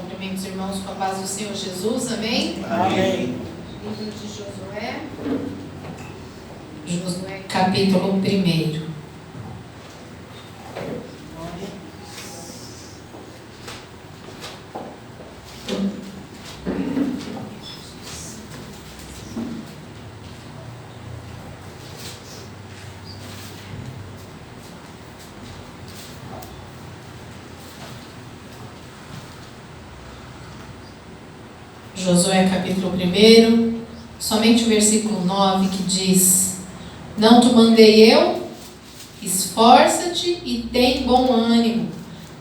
Cumprimento os irmãos com a paz do Senhor Jesus, amém? Amém. Livro de Josué. Josué, capítulo 1. Josué capítulo 1, somente o versículo 9 que diz: Não te mandei eu? Esforça-te e tem bom ânimo,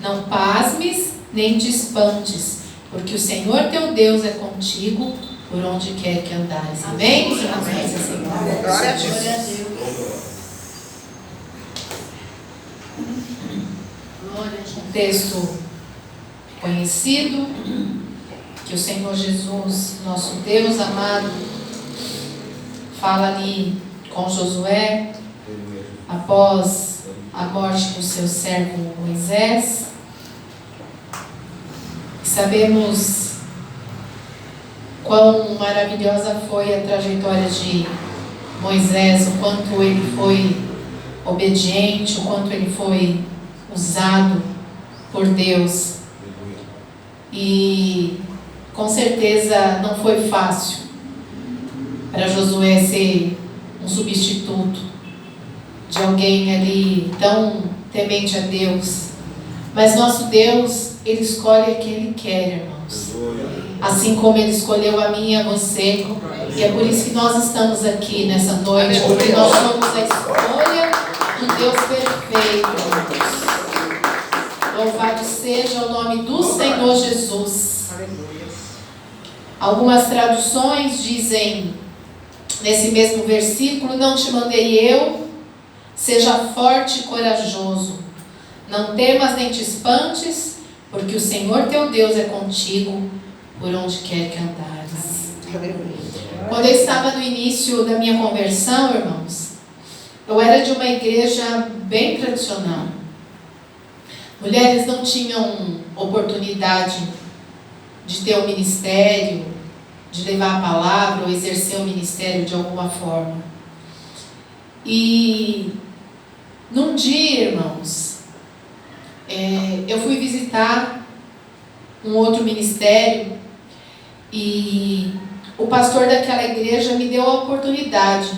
não pasmes nem te espantes, porque o Senhor teu Deus é contigo por onde quer que andares. Amém? Amém. Glória a Deus. Um texto conhecido, que o Senhor Jesus, nosso Deus amado, fala ali com Josué, após a morte do seu servo Moisés. Sabemos quão maravilhosa foi a trajetória de Moisés, o quanto ele foi obediente, o quanto ele foi usado por Deus. E com certeza não foi fácil para Josué ser um substituto de alguém ali tão temente a Deus. Mas nosso Deus, Ele escolhe a quem Ele quer, irmãos. Assim como Ele escolheu a mim e a você. E é por isso que nós estamos aqui nessa noite, porque nós somos a escolha do Deus perfeito, irmãos. Louvado seja o nome do Senhor Jesus. Algumas traduções dizem, nesse mesmo versículo: Não te mandei eu, seja forte e corajoso. Não temas nem te espantes, porque o Senhor teu Deus é contigo por onde quer que andares. Quando eu estava no início da minha conversão, irmãos, eu era de uma igreja bem tradicional. Mulheres não tinham oportunidade de ter um ministério, de levar a palavra ou exercer o ministério de alguma forma. E num dia, irmãos, eu fui visitar um outro ministério e o pastor daquela igreja me deu a oportunidade.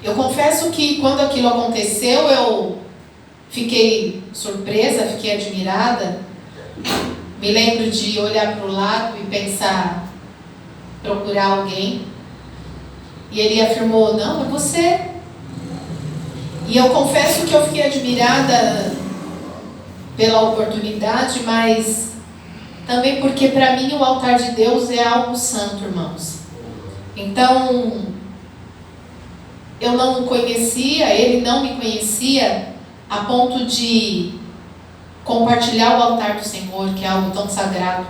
Eu confesso que quando aquilo aconteceu, eu fiquei surpresa, fiquei admirada. Me lembro de olhar para o lado e pensar, procurar alguém. E ele afirmou: Não, é você. E eu confesso que eu fiquei admirada pela oportunidade, mas também porque para mim o altar de Deus é algo santo, irmãos. Então, eu não o conhecia, ele não me conhecia a ponto de compartilhar o altar do Senhor, que é algo tão sagrado,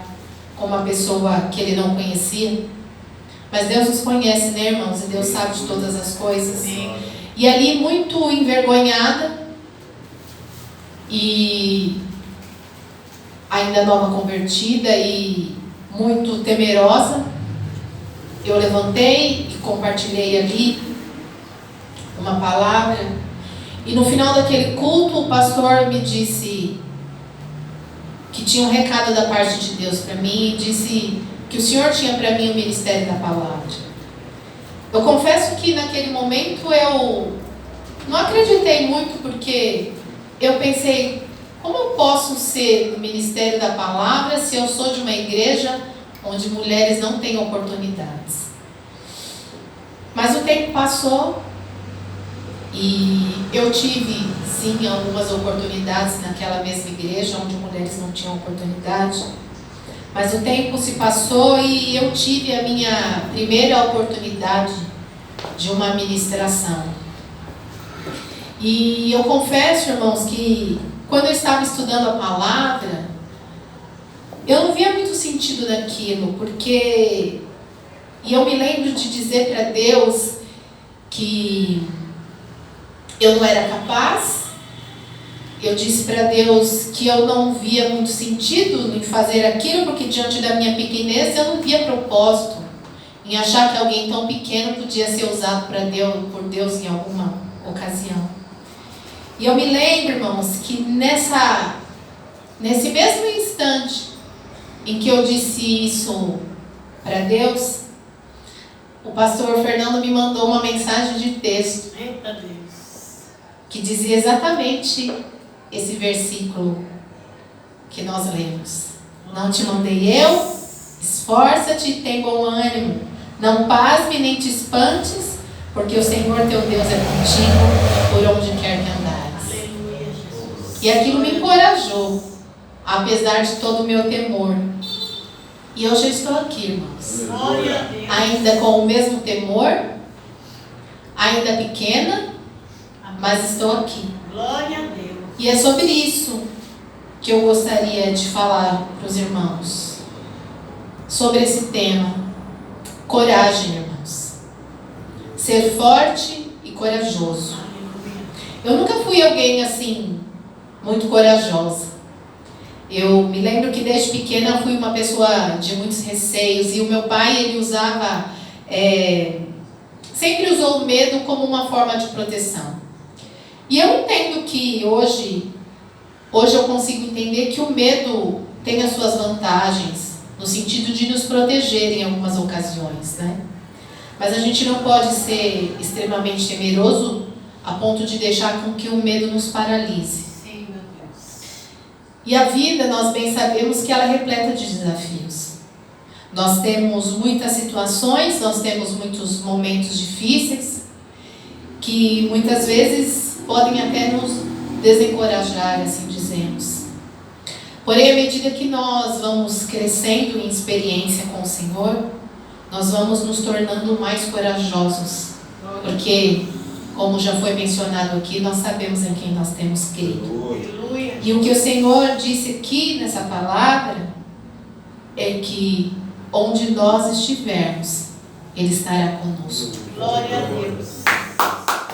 com uma pessoa que ele não conhecia. Mas Deus nos conhece, né, irmãos? E Deus sabe de todas as coisas. Sim. E ali, muito envergonhada e ainda nova convertida e muito temerosa, eu levantei e compartilhei ali uma palavra. E no final daquele culto, o pastor me disse que tinha um recado da parte de Deus para mim, e disse que o Senhor tinha para mim o ministério da palavra. Eu confesso que naquele momento eu não acreditei muito, porque eu pensei: como eu posso ser no ministério da palavra se eu sou de uma igreja onde mulheres não têm oportunidades? Mas o tempo passou e eu tive, sim, algumas oportunidades naquela mesma igreja onde mulheres não tinham oportunidade. Mas o tempo se passou e eu tive a minha primeira oportunidade de uma ministração. E eu confesso, irmãos, que quando eu estava estudando a palavra, eu não via muito sentido naquilo, porque... E eu me lembro de dizer para Deus que eu não era capaz, eu disse para Deus que eu não via muito sentido em fazer aquilo, porque diante da minha pequenez eu não via propósito em achar que alguém tão pequeno podia ser usado por Deus em alguma ocasião. E eu me lembro, irmãos, que nesse mesmo instante em que eu disse isso para Deus, o pastor Fernando me mandou uma mensagem de texto que dizia exatamente esse versículo que nós lemos. Não te mandei eu? Esforça-te e tem bom ânimo. Não pasme nem te espantes, porque o Senhor teu Deus é contigo por onde quer que andares. Aleluia, Jesus. E aquilo me encorajou, apesar de todo o meu temor. E hoje eu estou aqui, irmãos. Glória a Deus. Ainda com o mesmo temor, ainda pequena, mas estou aqui. Glória a Deus. E é sobre isso que eu gostaria de falar para os irmãos. Sobre esse tema. Coragem, irmãos. Ser forte e corajoso. Aleluia. Eu nunca fui alguém assim, muito corajosa. Eu me lembro que desde pequena eu fui uma pessoa de muitos receios. E o meu pai, ele usava, sempre usou o medo como uma forma de proteção. E eu entendo que hoje eu consigo entender que o medo tem as suas vantagens, no sentido de nos proteger em algumas ocasiões, né? Mas a gente não pode ser extremamente temeroso a ponto de deixar com que o medo nos paralise. Sim, meu Deus. E a vida, nós bem sabemos que ela é repleta de desafios. Nós temos muitas situações, nós temos muitos momentos difíceis, que muitas vezes podem até nos desencorajar, assim dizemos. Porém, à medida que nós vamos crescendo em experiência com o Senhor, nós vamos nos tornando mais corajosos. Porque, como já foi mencionado aqui, nós sabemos em quem nós temos crido. Aleluia. E o que o Senhor disse aqui nessa palavra é que onde nós estivermos, Ele estará conosco. Glória a Deus.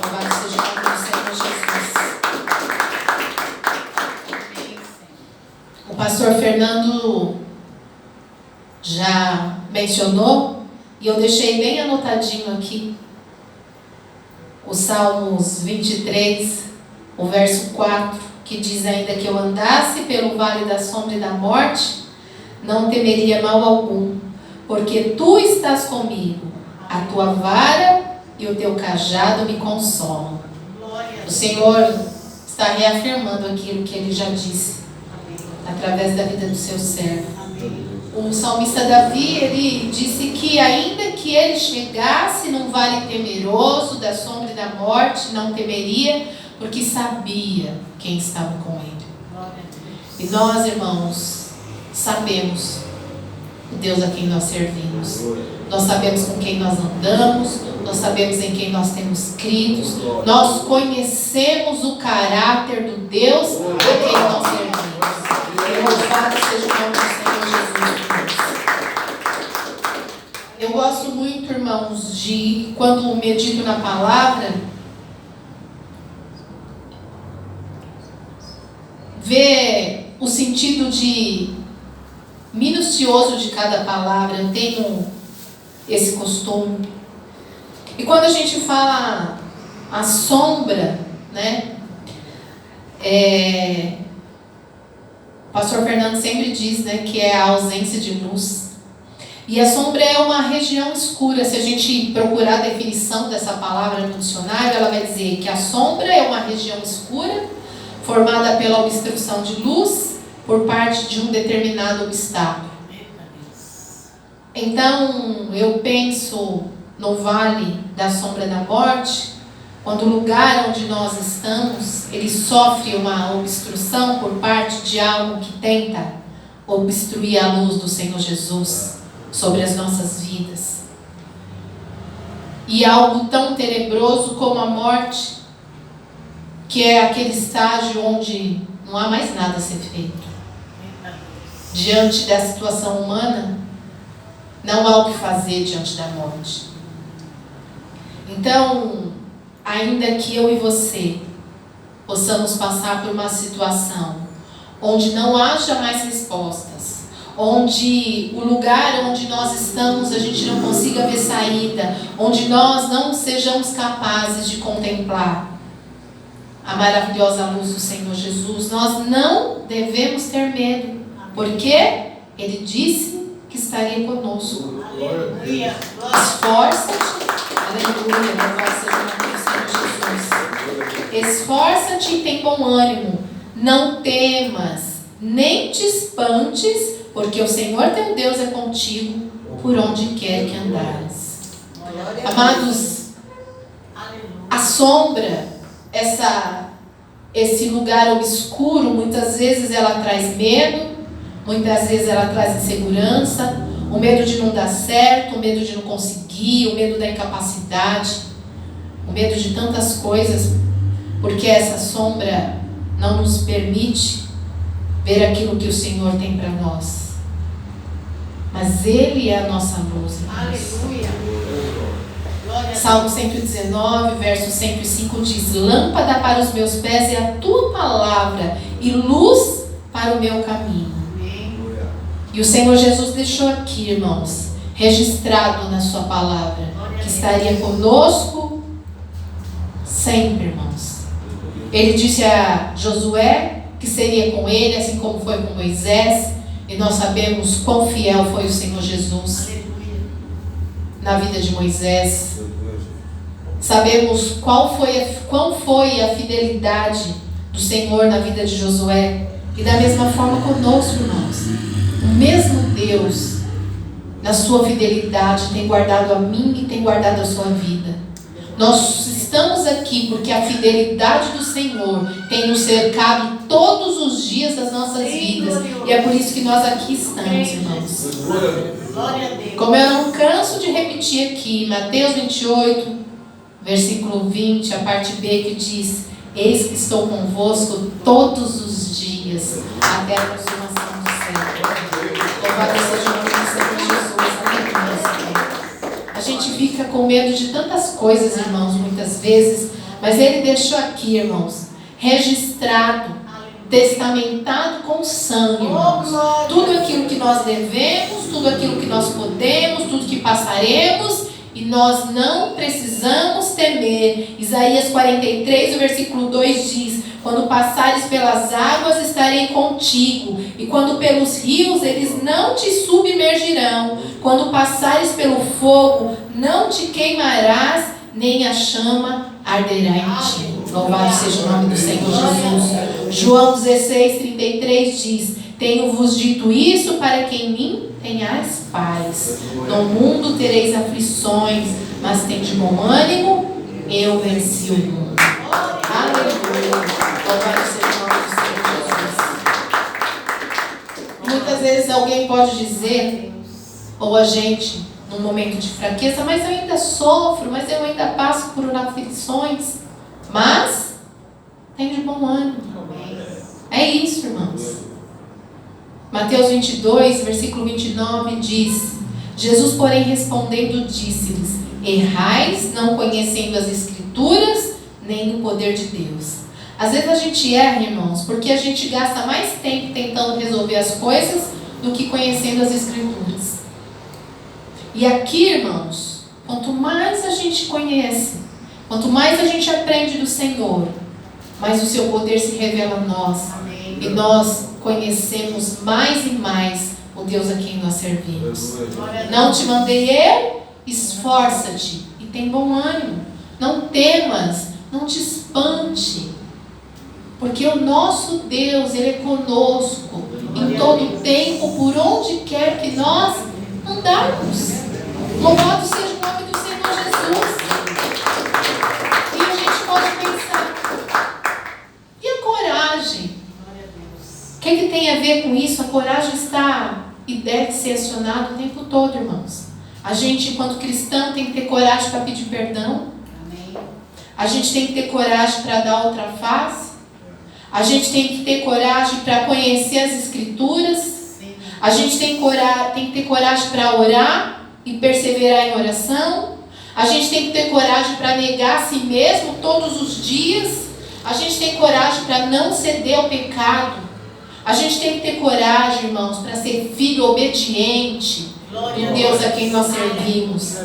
Louvado seja o nome do Senhor Jesus. O pastor Fernando já mencionou, e eu deixei bem anotadinho aqui, o Salmos 23, o verso 4, que diz ainda que eu andasse pelo vale da sombra e da morte, não temeria mal algum, porque tu estás comigo, a tua vara e o teu cajado me consolam. Glória a O Deus. Senhor está reafirmando aquilo que Ele já disse, através da vida do seu servo. Amém. O salmista Davi, ele disse que ainda que ele chegasse num vale temeroso da sombra e da morte, não temeria, porque sabia quem estava com ele. Glória a E Deus. nós, irmãos, sabemos o Deus a quem nós servimos. Nós sabemos com quem nós andamos, nós sabemos em quem nós temos crido, nós conhecemos o caráter do Deus a quem nós servimos. Louvado seja o nome do Senhor Jesus. Eu gosto muito, irmãos, de quando medito na palavra, ver o sentido minucioso de cada palavra. Eu tenho esse costume. E quando a gente fala a sombra, né? O pastor Fernando sempre diz, né, que é a ausência de luz. E a sombra é uma região escura. Se a gente procurar a definição dessa palavra no dicionário, ela vai dizer que a sombra é uma região escura formada pela obstrução de luz por parte de um determinado obstáculo. Então, eu penso no vale da sombra da morte, quando o lugar onde nós estamos, ele sofre uma obstrução por parte de algo que tenta obstruir a luz do Senhor Jesus sobre as nossas vidas. E algo tão tenebroso como a morte, que é aquele estágio onde não há mais nada a ser feito. Diante da situação humana, não há o que fazer diante da morte. Então, ainda que eu e você possamos passar por uma situação onde não haja mais respostas, onde o lugar onde nós estamos a gente não consiga ver saída, onde nós não sejamos capazes de contemplar a maravilhosa luz do Senhor Jesus. Nós não devemos ter medo, porque Ele disse que estaria conosco. Aleluia. Esforça-te, aleluia, louvado seja o nome do Senhor Jesus. Esforça-te e tem bom ânimo, não temas, nem te espantes, porque o Senhor teu Deus é contigo por onde quer que andares. Amados, a sombra, esse lugar obscuro, muitas vezes ela traz medo, muitas vezes ela traz insegurança, o medo de não dar certo, o medo de não conseguir, o medo da incapacidade, o medo de tantas coisas, porque essa sombra não nos permite ver aquilo que o Senhor tem para nós. Mas Ele é a nossa luz. Aleluia. Salmo 119, verso 105 diz: lâmpada para os meus pés é a tua palavra e luz para o meu caminho. E o Senhor Jesus deixou aqui, irmãos, registrado na sua palavra, que estaria conosco sempre, irmãos. Ele disse a Josué que seria com ele, assim como foi com Moisés, e nós sabemos quão fiel foi o Senhor Jesus na vida de Moisés. Sabemos qual foi a fidelidade do Senhor na vida de Josué, e da mesma forma conosco, irmãos. O mesmo Deus, na sua fidelidade, tem guardado a mim e tem guardado a sua vida. Nós estamos aqui porque a fidelidade do Senhor tem nos cercado todos os dias das nossas vidas. E é por isso que nós aqui estamos, irmãos. Como eu não canso de repetir aqui, Mateus 28, versículo 20, a parte B, que diz: eis que estou convosco todos os dias, até a consumação do século. Louvado seja o nome do Senhor Jesus. Amém. A gente fica com medo de tantas coisas, irmãos, muitas vezes, mas Ele deixou aqui, irmãos, registrado, testamentado com sangue, irmãos, tudo aquilo que nós devemos, tudo aquilo que nós podemos, tudo que passaremos, e nós não precisamos temer. Isaías 43, o versículo 2 diz: quando passares pelas águas, estarei contigo, e quando pelos rios, eles não te submergirão. Quando passares pelo fogo, não te queimarás, nem a chama arderá em ti. Louvado seja o nome do Senhor Jesus. João 16, 33 diz: tenho-vos dito isso para que em mim tenhais paz. No mundo tereis aflições, mas tende bom ânimo, eu venci o mundo. Aleluia. Louvado seja o nome do Senhor Jesus. Muitas vezes alguém pode dizer, ou a gente, num momento de fraqueza: mas eu ainda sofro, mas eu ainda passo por aflições. Mas tem de bom ânimo. É isso, irmãos. Mateus 22, versículo 29 diz: Jesus, porém, respondendo, disse-lhes: errais, não conhecendo as Escrituras, nem o poder de Deus. Às vezes a gente erra, irmãos, porque a gente gasta mais tempo tentando resolver as coisas do que conhecendo as Escrituras. E aqui, irmãos, quanto mais a gente conhece, quanto mais a gente aprende do Senhor, mais o seu poder se revela a nós. Amém. E nós conhecemos mais e mais o Deus a quem nós servimos. Não te mandei eu? Esforça-te e tem bom ânimo. Não temas, não te espante, porque o nosso Deus, Ele é conosco em todo o tempo, por onde quer que nós andarmos. Louvado seja o nome do Senhor Jesus. E a gente pode pensar: e a coragem? O que tem a ver com isso? A coragem está e deve ser acionada o tempo todo, irmãos. A gente, enquanto cristão, tem que ter coragem para pedir perdão. A gente tem que ter coragem para dar outra face. A gente tem que ter coragem para conhecer as Escrituras. A gente tem que ter coragem para orar e perseverar em oração. A gente tem que ter coragem para negar a si mesmo todos os dias. A gente tem coragem para não ceder ao pecado. A gente tem que ter coragem, irmãos, para ser filho obediente do Deus a quem nós servimos.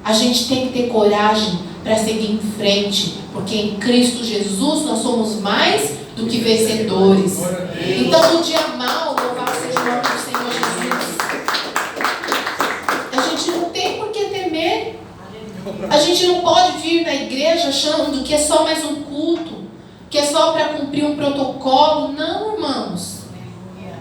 A gente tem que ter coragem para seguir em frente, porque em Cristo Jesus nós somos mais do que vencedores. Então, no dia mau, louvado seja o nome do Senhor Jesus. A gente não tem por que temer. A gente não pode vir na igreja achando que é só mais um culto, que é só para cumprir um protocolo. Não, irmãos.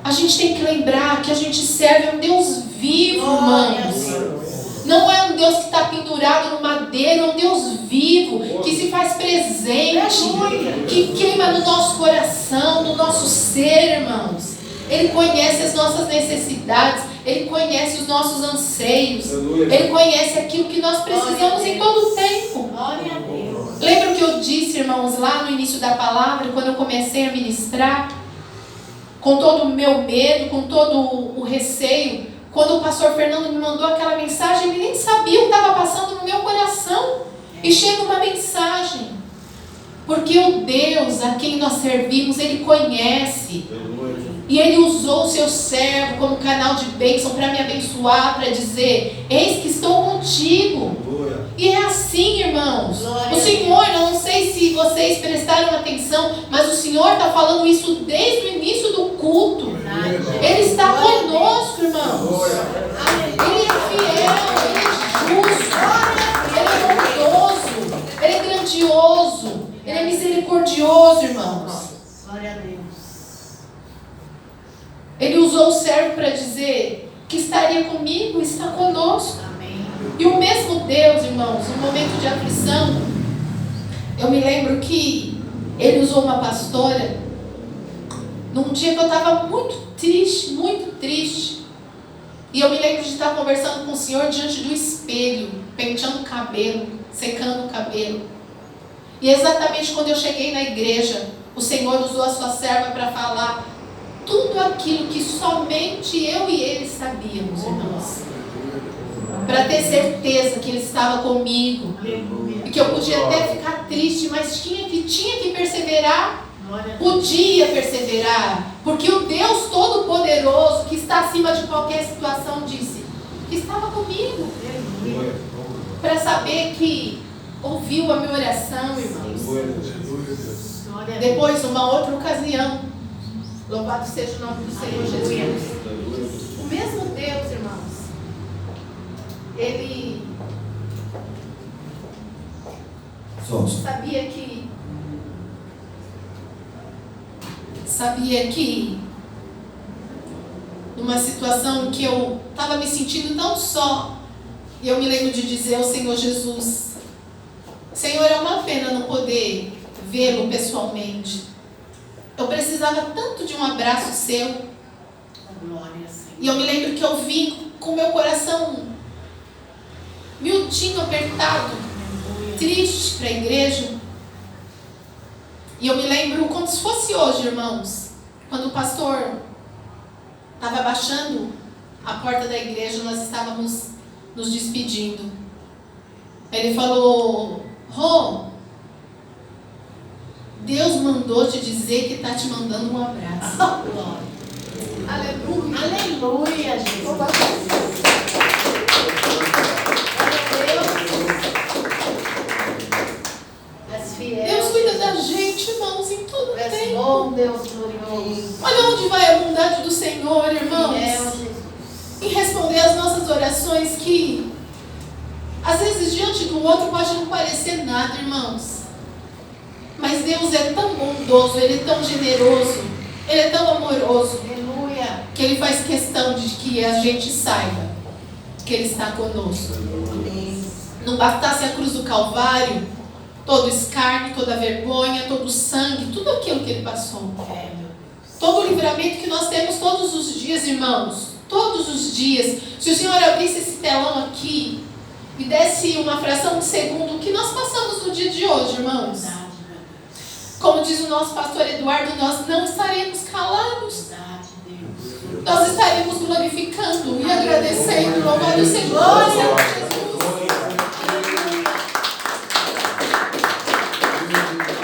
A gente tem que lembrar que a gente serve a um Deus vivo, irmãos. Não é um Deus que está pendurado no madeiro, é um Deus vivo, que se faz presente, que queima no nosso coração, no nosso ser, irmãos. Ele conhece as nossas necessidades, Ele conhece os nossos anseios, Ele conhece aquilo que nós precisamos em todo o tempo. Lembra o que eu disse, irmãos, lá no início da palavra, quando eu comecei a ministrar? Com todo o meu medo, com todo o receio, quando o pastor Fernando me mandou aquela mensagem, ele nem sabia o que estava passando no meu coração. E chega uma mensagem. Porque o Deus a quem nós servimos, Ele conhece. E Ele usou o seu servo como canal de bênção para me abençoar, para dizer: eis que estou contigo. E é assim, irmãos. O Senhor, eu não sei se vocês prestaram atenção, mas o Senhor está falando isso desde o início do culto. Ele está conosco, irmãos. Ele é fiel, Ele é justo, Ele é bondoso, Ele é grandioso, Ele é misericordioso, irmãos. Glória a Deus. Ele usou o servo para dizer que estaria comigo, está conosco. Amém. E o mesmo Deus, irmãos, no momento de aflição, eu me lembro que Ele usou uma pastora num dia que eu estava muito triste. E eu me lembro de estar conversando com o Senhor diante do espelho, penteando o cabelo, secando o cabelo. E exatamente quando eu cheguei na igreja, o Senhor usou a sua serva para falar tudo aquilo que somente eu e Ele sabíamos, irmãos. Para ter certeza que Ele estava comigo. E que eu podia até ficar triste, mas tinha que perseverar. Podia perseverar. Porque o Deus Todo-Poderoso, que está acima de qualquer situação, disse que estava comigo. Para saber que ouviu a minha oração, irmãos. Depois, numa outra ocasião, louvado seja o nome do Senhor Jesus. O mesmo Deus, irmãos, Ele sabia que numa situação que eu estava me sentindo tão só, e eu me lembro de dizer ao Senhor Jesus: Senhor, é uma pena não poder vê-lo pessoalmente. Eu precisava tanto de um abraço seu. E eu me lembro que eu vim com meu coração miudinho, apertado, triste para a igreja. E eu me lembro como se fosse hoje, irmãos, quando o pastor estava abaixando a porta da igreja, nós estávamos nos despedindo. Ele falou: Rô, Deus mandou te dizer que está te mandando um abraço. Aleluia. Aleluia, Jesus. Deus cuida da gente, irmãos, em todo o tempo. Bom Deus glorioso. Olha onde vai a bondade do Senhor, irmãos. Em responder às nossas orações, que às vezes diante do outro pode não parecer nada, irmãos. Mas Deus é tão bondoso, Ele é tão generoso, Ele é tão amoroso, Aleluia, que Ele faz questão de que a gente saiba que Ele está conosco. Não bastasse a cruz do Calvário, todo o escárnio, toda a vergonha, todo o sangue, tudo aquilo que Ele passou. Todo o livramento que nós temos todos os dias, irmãos, todos os dias. Se o Senhor abrisse esse telão aqui e desse uma fração de segundo, o que nós passamos no dia de hoje, irmãos? Como diz o nosso pastor Eduardo, nós não estaremos calados. Nós estaremos glorificando e agradecendo. Louvado seja o Senhor Jesus.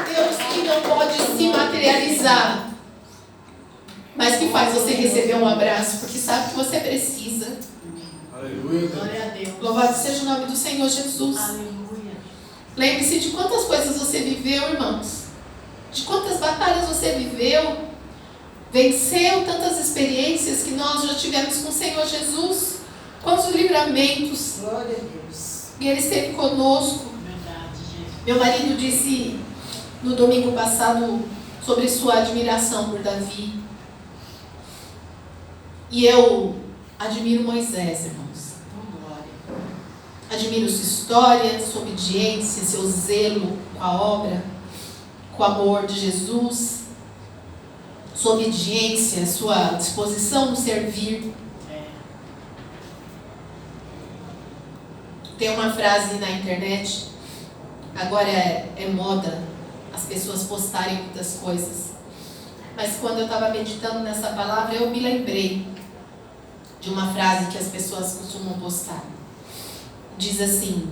Deus, que um abraço, porque sabe que você precisa. Aleluia. Glória a Deus. Louvado seja o nome do Senhor Jesus. Aleluia. Lembre-se de quantas coisas você viveu, irmãos. De quantas batalhas você viveu. Venceu tantas experiências que nós já tivemos com o Senhor Jesus. Quantos livramentos. Glória a Deus. E Ele esteve conosco. Verdade, Jesus. Meu marido disse no domingo passado sobre sua admiração por Davi. E eu admiro Moisés, irmãos. Com glória. Admiro sua história, sua obediência, seu zelo com a obra, com o amor de Jesus, sua obediência, sua disposição no servir. É. Tem uma frase na internet, agora é moda as pessoas postarem muitas coisas. Mas quando eu estava meditando nessa palavra, eu me lembrei de uma frase que as pessoas costumam postar. Diz assim,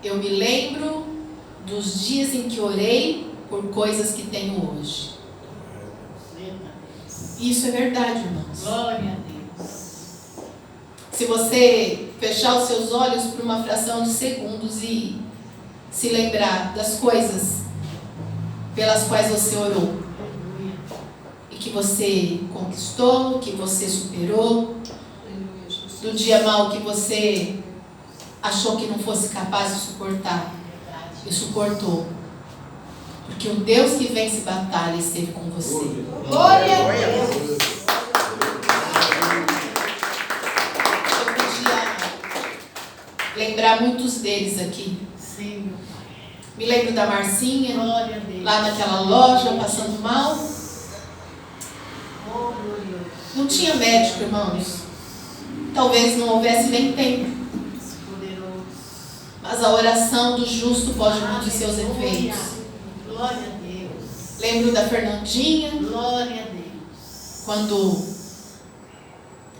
eu me lembro dos dias em que orei por coisas que tenho hoje. Isso é verdade, irmãos. Glória a Deus. Se você fechar os seus olhos por uma fração de segundos e se lembrar das coisas pelas quais você orou Aleluia. e que você conquistou, que você superou, Aleluia, Jesus. do dia mau que você achou que não fosse capaz de suportar Verdade. e suportou, porque o Deus que vence batalha esteve com você. Glória a Deus. Eu podia lembrar muitos deles aqui. Sim, meu Pai. Me lembro da Marcinha, Glória a Deus. lá naquela loja, passando mal. Oh, glorioso. Não tinha médico, irmãos. Talvez não houvesse nem tempo. Poderoso. Mas a oração do justo pode muito seus efeitos. Glória a Deus. Lembro da Fernandinha, Glória a Deus. quando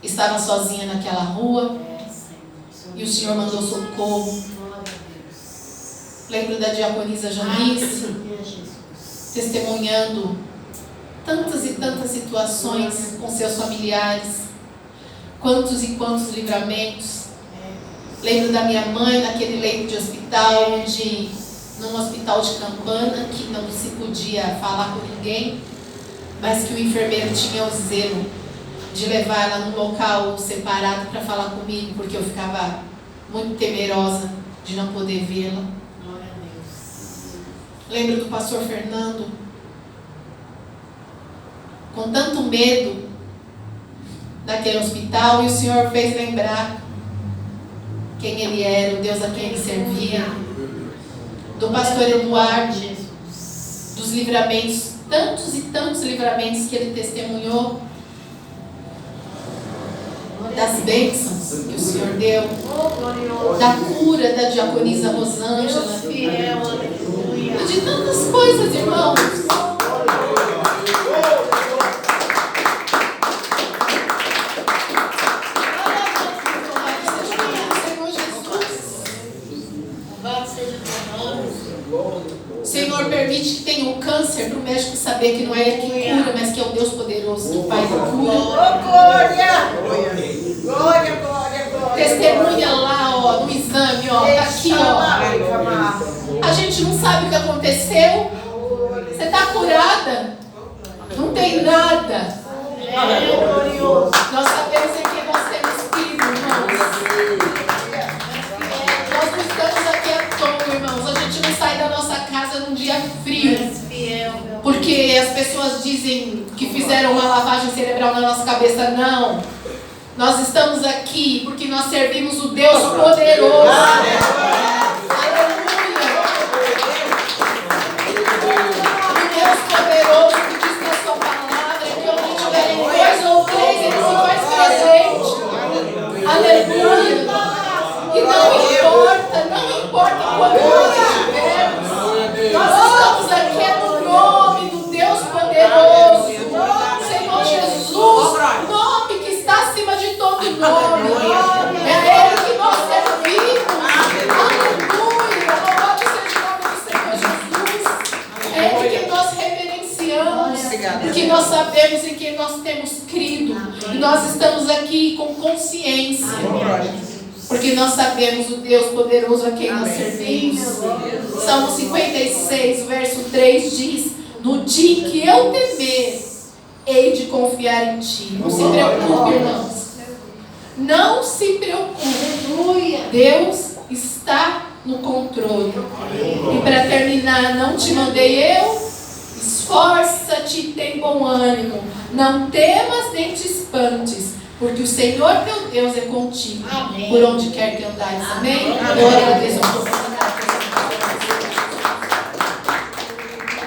estava sozinha naquela rua É, Senhor. e o Senhor mandou socorro. Glória a Deus. Lembro da diaconisa Janice, Aleluia, Jesus. testemunhando tantas e tantas situações com seus familiares. Quantos e quantos livramentos. Lembro da minha mãe naquele leito de hospital, num hospital de campana, que não se podia falar com ninguém, mas que o enfermeiro tinha o zelo de levar ela num local separado para falar comigo, porque eu ficava muito temerosa de não poder vê-la. Glória a Deus. Lembro do pastor Fernando, com tanto medo naquele hospital, e o Senhor fez lembrar quem ele era, o Deus a quem ele servia. Do pastor Eduardo, Jesus. dos livramentos, tantos e tantos livramentos que ele testemunhou, das bênçãos que o Senhor deu, Oh, glorioso. da cura da diaconisa Rosângela, Deus fiel, aleluia. e de tantas coisas, irmãos. Louvado seja o teu nome. O Senhor permite que tenha um câncer para o médico saber que não é ele que cura, mas que é o Deus poderoso que faz a Oh, cura. glória! Glória, glória, glória. Testemunha lá, ó, no exame, ó, tá aqui, ó. A gente não sabe o que aconteceu. Você está curada. Não tem nada. É glorioso. Nós sabemos em quem nós temos crido, irmãos. Nós não estamos aqui à toa, irmãos. A gente não sai da nossa casa num dia frio. És fiel, meu Porque as pessoas dizem que fizeram uma lavagem cerebral na nossa cabeça. Não. Nós estamos aqui porque nós servimos o Deus poderoso. Aleluia. O Deus poderoso que diz na sua palavra que onde tiverem dois ou três, ele se faz presente. Aleluia. E não importa quando nós estivermos. Nós estamos aqui no nome do Deus poderoso. Senhor Jesus, nome que está acima de todo nome. É a Ele que nós servimos. Aleluia. nós sabemos em quem nós temos crido. E nós estamos aqui com consciência. Porque nós sabemos o Deus poderoso a quem nós servimos. Salmo 56, verso 3 diz: no dia em que eu temer, hei de confiar em ti. Não se preocupe, irmãos. Não se preocupe. Deus está no controle. E para terminar, não te mandei eu? Esforça-te e tem bom ânimo. Não temas nem te espantes, porque o Senhor teu Deus é contigo. Por onde quer que andares. Amém? Eu agradeço a